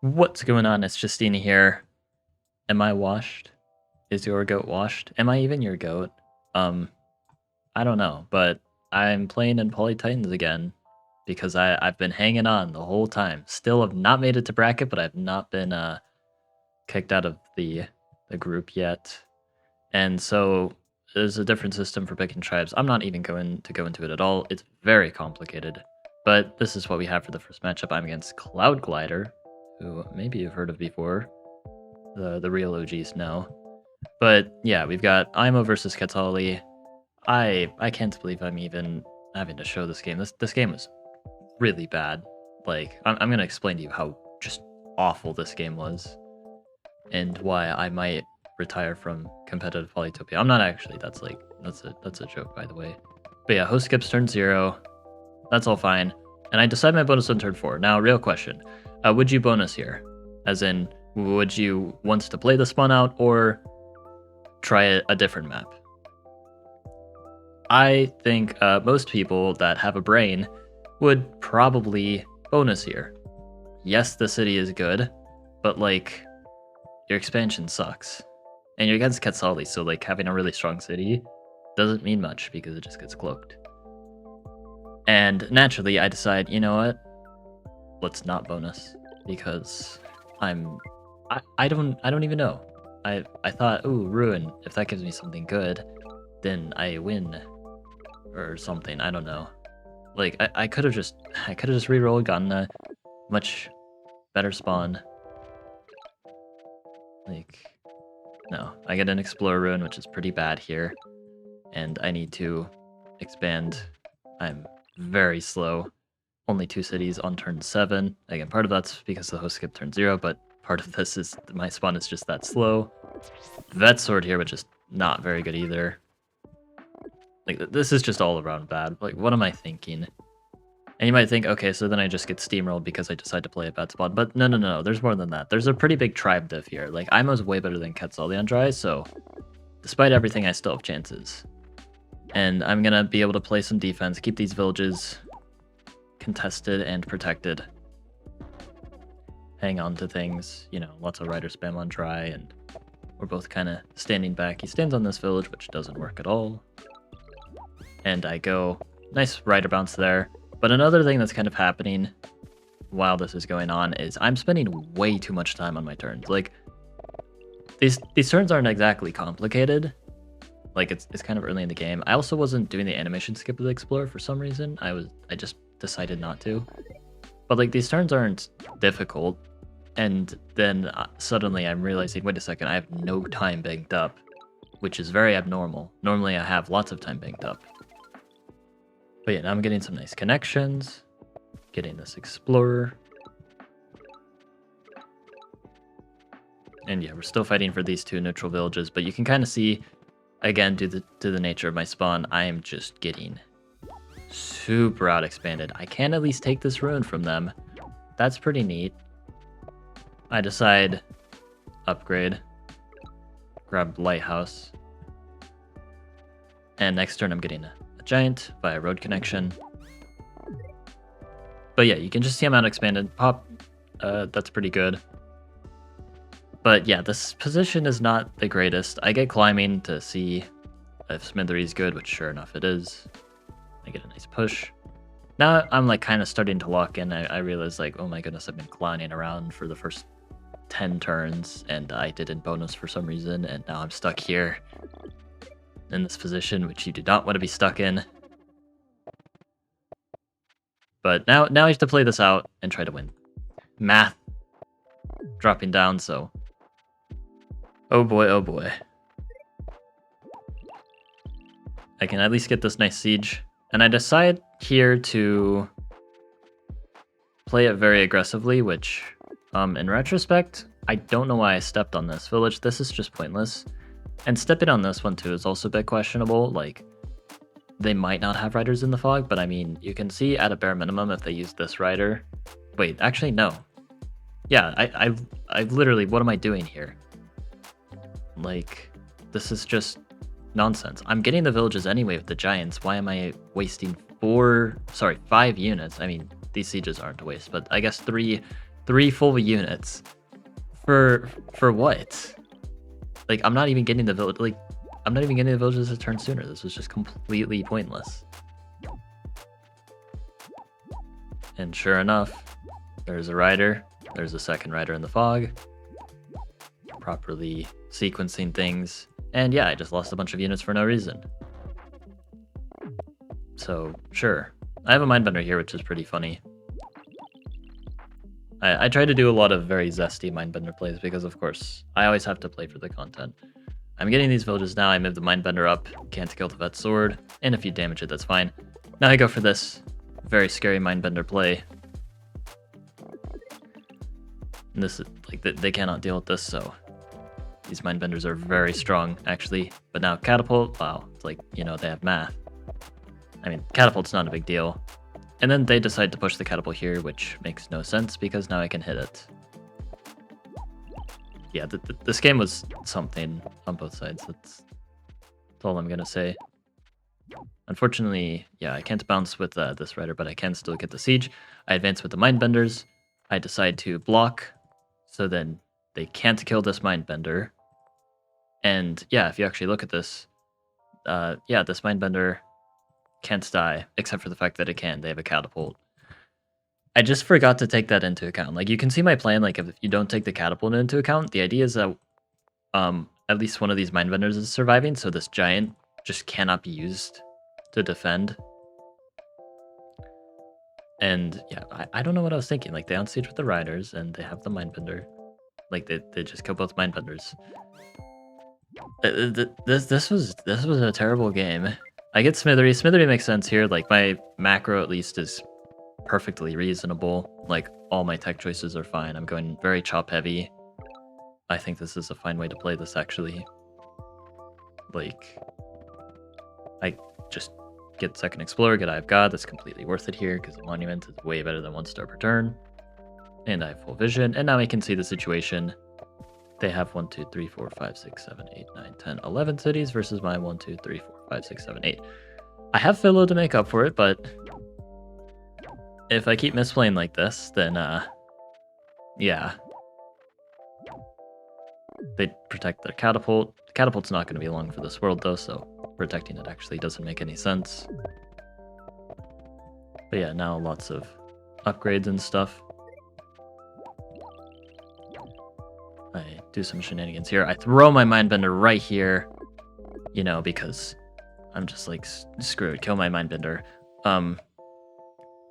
What's going on? It's Justeeni here. Am I washed? Is your goat washed? Am I even your goat? Um, I don't know, but I'm playing in Polytitans again because I've been hanging on the whole time. Still have not made it to bracket, but I've not been kicked out of the group yet. And so there's a different system for picking tribes. I'm not even going to go into it at all. It's very complicated. But this is what we have for the first matchup. I'm against Cloud Glider, who maybe you've heard of before. The real OGs know. But yeah, we've got Imo versus Katali. I can't believe I'm even having to show this game. This game was really bad. Like I'm gonna explain to you how just awful this game was, and why I might retire from competitive Polytopia. I'm not actually. That's a joke, by the way. But yeah, host skips turn 0. That's all fine. And I decide my bonus on turn 4. Now, real question. Would you bonus here? As in, would you want to play the spawn out or try a different map? I think most people that have a brain would probably bonus here. Yes, the city is good, but like, your expansion sucks. And you're against Quetzali, so like having a really strong city doesn't mean much because it just gets cloaked. And naturally, I decide, you know what? Let's not bonus because I don't even know. I thought, ooh, ruin. If that gives me something good, then I win or something. I don't know. Like I could have just rerolled, gotten a much better spawn. Like, no, I get an Explorer Ruin, which is pretty bad here, and I need to expand. I'm very slow. Only 2 cities on turn 7. Again, part of that's because the host skipped turn 0, but part of this is my spawn is just that slow. Vet Sword here, which is not very good either. Like, this is just all around bad. Like, what am I thinking? And you might think, okay, so then I just get steamrolled because I decide to play a bad spawn. But no, there's more than that. There's a pretty big tribe diff here. Like, Imo's way better than Quetzali on dry, so despite everything, I still have chances. And I'm gonna be able to play some defense, keep these villages contested and protected. Hang on to things, you know, lots of rider spam on dry, and we're both kind of standing back. He stands on this village, which doesn't work at all. And I go, nice rider bounce there. But another thing that's kind of happening while this is going on is I'm spending way too much time on my turns. Like, these turns aren't exactly complicated. Like, it's kind of early in the game. I also wasn't doing the animation skip of the Explorer for some reason. I just decided not to. But like, these turns aren't difficult. And then suddenly I'm realizing, wait a second, I have no time banked up, which is very abnormal. Normally I have lots of time banked up. But yeah, now I'm getting some nice connections, getting this Explorer. And yeah, we're still fighting for these 2 neutral villages, but you can kind of see, again, due to the nature of my spawn, I am just getting super out expanded. I can at least take this ruin from them. That's pretty neat. I decide upgrade, grab lighthouse, and next turn I'm getting a giant via road connection. But yeah, you can just see I'm out expanded. Pop, that's pretty good. But yeah, this position is not the greatest. I get climbing to see if Smithery is good, which sure enough it is. I get a nice push. Now I'm like kind of starting to lock in. I realize like, oh my goodness, I've been clowning around for the first 10 turns and I didn't bonus for some reason, and now I'm stuck here in this position, which you do not want to be stuck in. But now I have to play this out and try to win. Math dropping down, so oh boy. I can at least get this nice siege. And I decide here to play it very aggressively, which, in retrospect, I don't know why I stepped on this village. This is just pointless. And stepping on this one too is also a bit questionable. Like, they might not have riders in the fog, but I mean, you can see at a bare minimum if they use this rider. Wait, actually, no. Yeah, I literally, what am I doing here? Like, this is just nonsense. I'm getting the villages anyway with the giants. Why am I wasting 5 units? I mean, these sieges aren't a waste, but I guess 3 3 full units. For what? Like, I'm not even getting the village. Like, I'm not even getting the villages to turn sooner. This was just completely pointless. And sure enough, there's a rider. There's a second rider in the fog. Properly sequencing things. And yeah, I just lost a bunch of units for no reason. So, sure. I have a Mindbender here, which is pretty funny. I try to do a lot of very zesty Mindbender plays because, of course, I always have to play for the content. I'm getting these villages now. I move the Mindbender up. Can't kill the Vet Sword. And if you damage it, that's fine. Now I go for this very scary Mindbender play. And this is, like, they cannot deal with this, so these Mindbenders are very strong, actually. But now Catapult, wow, it's like, you know, they have math. I mean, Catapult's not a big deal. And then they decide to push the Catapult here, which makes no sense because now I can hit it. Yeah, this game was something on both sides. That's all I'm going to say. Unfortunately, yeah, I can't bounce with this rider, but I can still get the siege. I advance with the Mindbenders. I decide to block, so then they can't kill this Mindbender. And yeah, if you actually look at this, yeah, this Mindbender can't die, except for the fact that it can. They have a Catapult. I just forgot to take that into account. Like, you can see my plan, like, if you don't take the Catapult into account, the idea is that at least one of these Mindbenders is surviving, so this Giant just cannot be used to defend. And yeah, I don't know what I was thinking. Like, they on stage with the Riders, and they have the Mindbender. Like, they just kill both Mindbenders. This was a terrible game. I get Smithery. Smithery makes sense here. Like, my macro at least is perfectly reasonable. Like, all my tech choices are fine. I'm going very chop heavy. I think this is a fine way to play this, actually. Like, I just get Second Explorer, get Eye of God. That's completely worth it here because the Monument is way better than 1 star per turn. And I have full vision. And now I can see the situation. They have 1, 2, 3, 4, 5, 6, 7, 8, 9, 10, 11 cities versus my 1, 2, 3, 4, 5, 6, 7, 8. I have Philo to make up for it, but if I keep misplaying like this, then yeah. They protect their Catapult. The Catapult's not going to be long for this world, though, so protecting it actually doesn't make any sense. But yeah, now lots of upgrades and stuff. I do some shenanigans here. I throw my Mindbender right here, you know, because I'm just like, screw it, kill my Mindbender.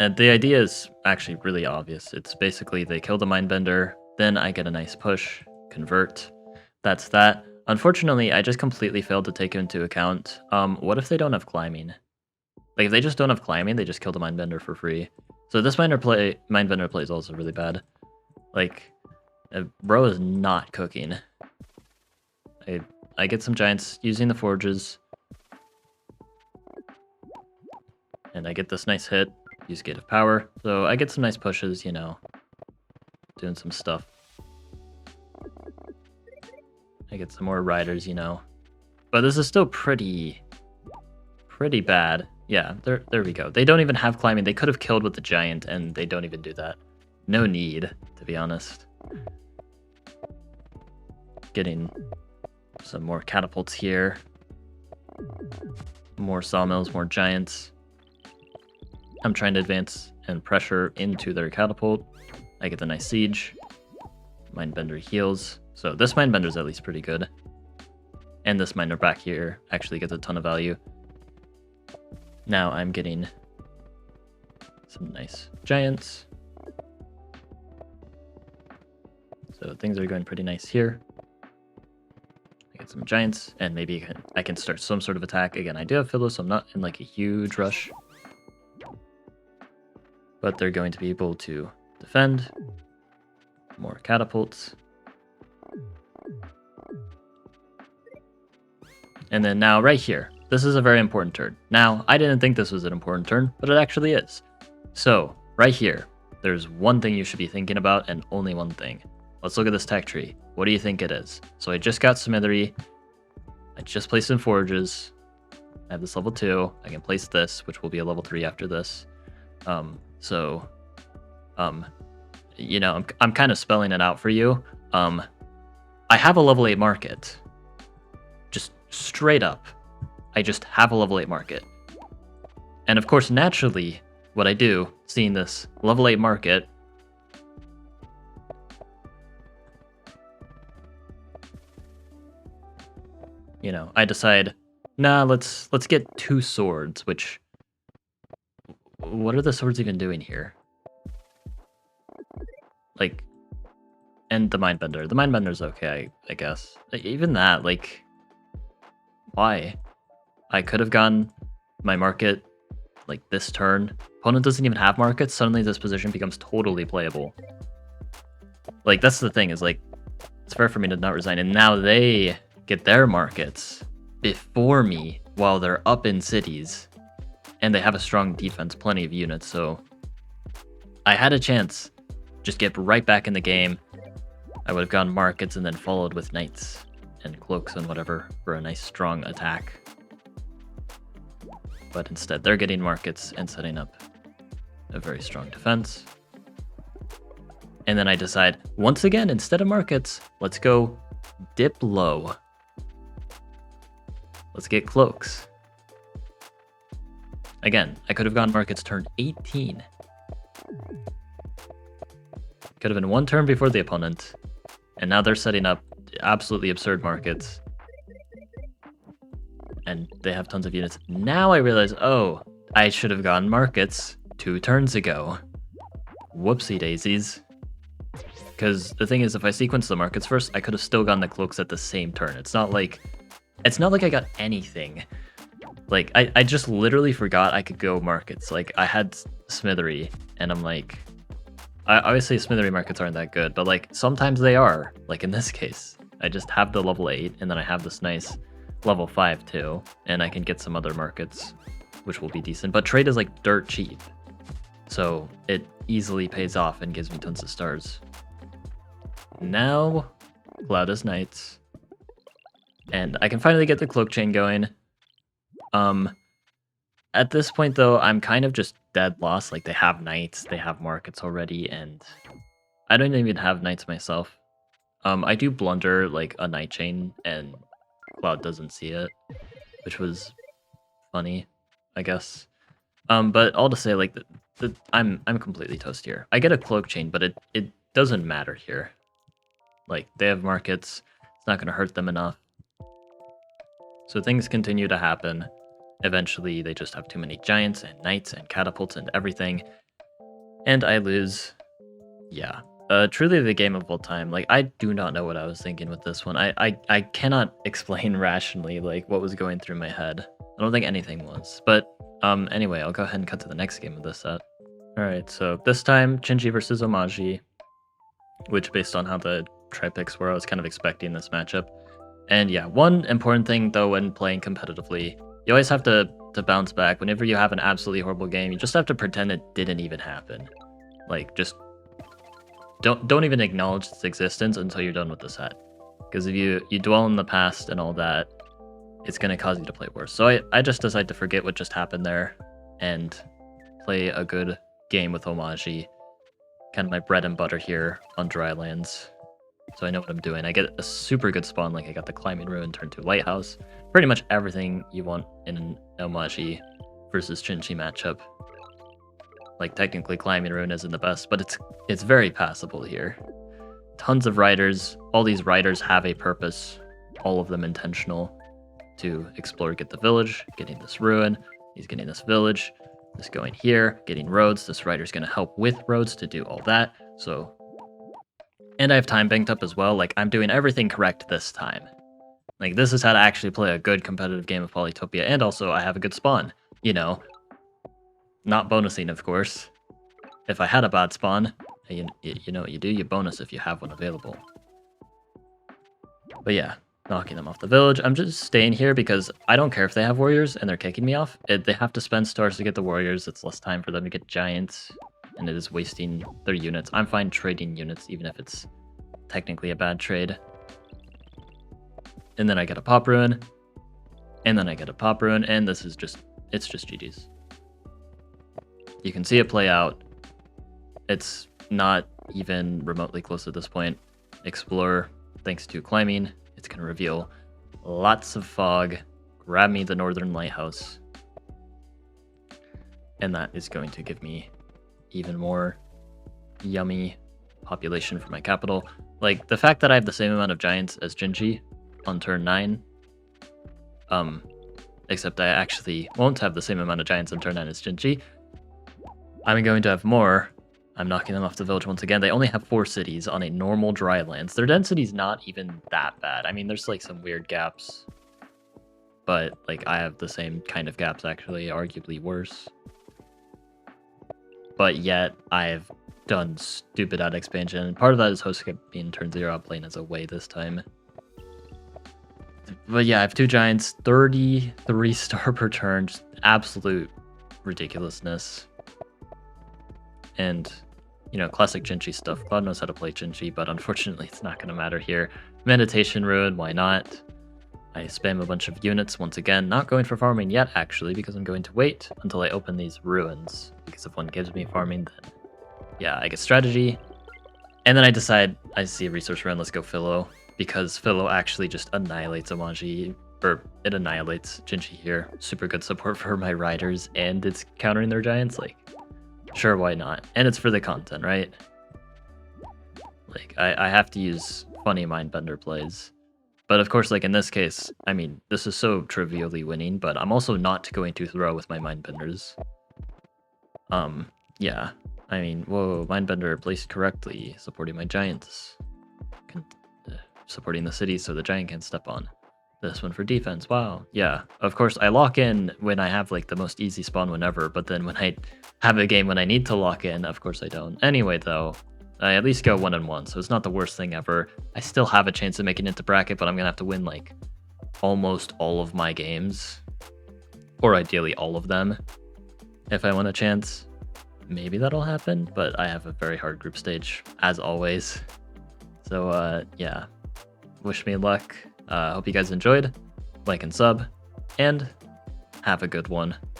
And the idea is actually really obvious. It's basically they kill the Mindbender, then I get a nice push, convert. That's that. Unfortunately, I just completely failed to take into account, what if they don't have climbing? Like, if they just don't have climbing, they just kill the Mindbender for free. So this Mindbender play is also really bad. Like, bro is not cooking. I get some Giants using the Forges. And I get this nice hit. Use Gate of Power. So I get some nice pushes, you know. Doing some stuff. I get some more Riders, you know. But this is still pretty bad. Yeah, there we go. They don't even have climbing. They could have killed with the Giant, and they don't even do that. No need, to be honest. Getting some more Catapults here. More Sawmills, more Giants. I'm trying to advance and pressure into their Catapult. I get the nice Siege. Mindbender heals. So this Mindbender is at least pretty good. And this Miner back here actually gets a ton of value. Now I'm getting some nice Giants. So things are going pretty nice here. I get some Giants, and maybe I can start some sort of attack. Again, I do have Philo, so I'm not in like a huge rush. But they're going to be able to defend. More Catapults. And then now right here, this is a very important turn. Now, I didn't think this was an important turn, but it actually is. So right here, there's one thing you should be thinking about and only one thing. Let's look at this tech tree. What do you think it is? So I just got Smithery. I just placed in Forges. I have this level 2. I can place this, which will be a level 3 after this. you know, I'm kind of spelling it out for you. I have a level 8 market. Just straight up. I just have a level 8 market. And of course, naturally, what I do, seeing this level 8 market, you know, I decide, nah, let's get 2 swords, which, what are the swords even doing here? Like, and the Mindbender. The Mindbender's okay, I guess. Even that, like, why? I could have gone my market, like, this turn. Opponent doesn't even have markets, suddenly this position becomes totally playable. Like, that's the thing, is, like, it's fair for me to not resign, and now they get their markets before me while they're up in cities. And they have a strong defense, plenty of units, so I had a chance. Just get right back in the game. I would have gone markets and then followed with knights and cloaks and whatever for a nice strong attack. But instead, they're getting markets and setting up a very strong defense. And then I decide, once again, instead of markets, let's go dip low. Let's get cloaks. Again, I could have gone markets turn 18. Could have been 1 turn before the opponent. And now they're setting up absolutely absurd markets. And they have tons of units. Now I realize, oh, I should have gone markets 2 turns ago. Whoopsie daisies. Because the thing is, if I sequence the markets first, I could have still gotten the cloaks at the same turn. It's not like I got anything. Like, I just literally forgot I could go markets. Like, I had Smithery, and I'm like, obviously Smithery markets aren't that good, but like, sometimes they are. Like in this case, I just have the level 8, and then I have this nice level 5 too, and I can get some other markets, which will be decent. But trade is like dirt cheap, so it easily pays off and gives me tons of stars. Now, Cloudus Knights, and I can finally get the cloak chain going. At this point though, I'm kind of just dead lost. Like, they have knights, they have markets already, and I don't even have knights myself. I do blunder like a knight chain, and Cloud doesn't see it, which was funny, I guess. But all to say, like, I'm completely toast here. I get a cloak chain, but it doesn't matter here. Like, they have markets, it's not going to hurt them enough. So things continue to happen. Eventually, they just have too many giants and knights and catapults and everything. And I lose. Yeah. Truly the game of all time. Like, I do not know what I was thinking with this one. I cannot explain rationally, like, what was going through my head. I don't think anything was. But, anyway, I'll go ahead and cut to the next game of this set. Alright, so this time, Chinji versus Omaji. Which, based on how the tribe picks were, I was kind of expecting this matchup. And yeah, one important thing, though, when playing competitively, you always have to bounce back. Whenever you have an absolutely horrible game, you just have to pretend it didn't even happen. Like, just don't even acknowledge its existence until you're done with the set. Because if you dwell in the past and all that, it's going to cause you to play worse. So I just decided to forget what just happened there and play a good game with Omaji. Kind of my bread and butter here on Drylands. So I know what I'm doing. I get a super good spawn, like I got the Climbing Ruin, turn to Lighthouse. Pretty much everything you want in an Omaji versus Chinji matchup. Like, technically Climbing Ruin isn't the best, but it's very passable here. Tons of riders. All these riders have a purpose. All of them intentional. To explore, get the village, getting this ruin. He's getting this village. This going here, getting roads. This rider's going to help with roads to do all that. So... And I have time banked up as well. Like, I'm doing everything correct this time. Like, this is how to actually play a good competitive game of Polytopia. And also, I have a good spawn. You know. Not bonusing, of course. If I had a bad spawn, you know what you do? You bonus if you have one available. But yeah, knocking them off the village. I'm just staying here because I don't care if they have warriors and they're kicking me off. They have to spend stars to get the warriors. It's less time for them to get giants. And it is wasting their units. I'm fine trading units, even if it's technically a bad trade. And then I get a pop ruin. And then I get a pop ruin. And this is just, it's just GG's. You can see it play out. It's not even remotely close at this point. Explore, thanks to climbing, it's going to reveal lots of fog. Grab me the northern lighthouse. And that is going to give me even more yummy population for my capital. Like, the fact that I have the same amount of giants as Jinji on turn 9, except I actually won't have the same amount of giants on turn 9 as Jinji. I'm going to have more. I'm knocking them off the village once again. They only have 4 cities on a normal dry lands. Their density's not even that bad. I mean, there's like some weird gaps, but like I have the same kind of gaps, actually, arguably worse. But yet I've done stupid ad expansion, and part of that is host kept being turn 0 playing as away this time. But yeah, I have 2 giants, 33 star per turn, just absolute ridiculousness. And, you know, classic Jinji stuff. Cloud knows how to play Jinji, but unfortunately it's not going to matter here. Meditation Ruin, why not? I spam a bunch of units once again, not going for farming yet actually, because I'm going to wait until I open these ruins. Because if one gives me farming, then yeah, I get strategy. And then I decide, I see a resource run, let's go Philo. Because Philo actually just annihilates Amaji, or it annihilates Jinji here. Super good support for my riders, and it's countering their giants, like, sure, why not? And it's for the content, right? Like, I have to use funny mindbender plays. But of course, like in this case, I mean, this is so trivially winning, but I'm also not going to throw with my mindbenders. Yeah. I mean, whoa, mindbender placed correctly, supporting my giants. Supporting the city so the giant can step on. This one for defense, wow. Yeah, of course, I lock in when I have like the most easy spawn whenever, but then when I have a game when I need to lock in, of course I don't. Anyway, though, I at least go 1-1, so it's not the worst thing ever. I still have a chance of making it to bracket, but I'm gonna have to win like almost all of my games, or ideally all of them, if I want a chance. Maybe that'll happen, but I have a very hard group stage, as always. So, yeah, wish me luck. Hope you guys enjoyed. Like and sub, and have a good one.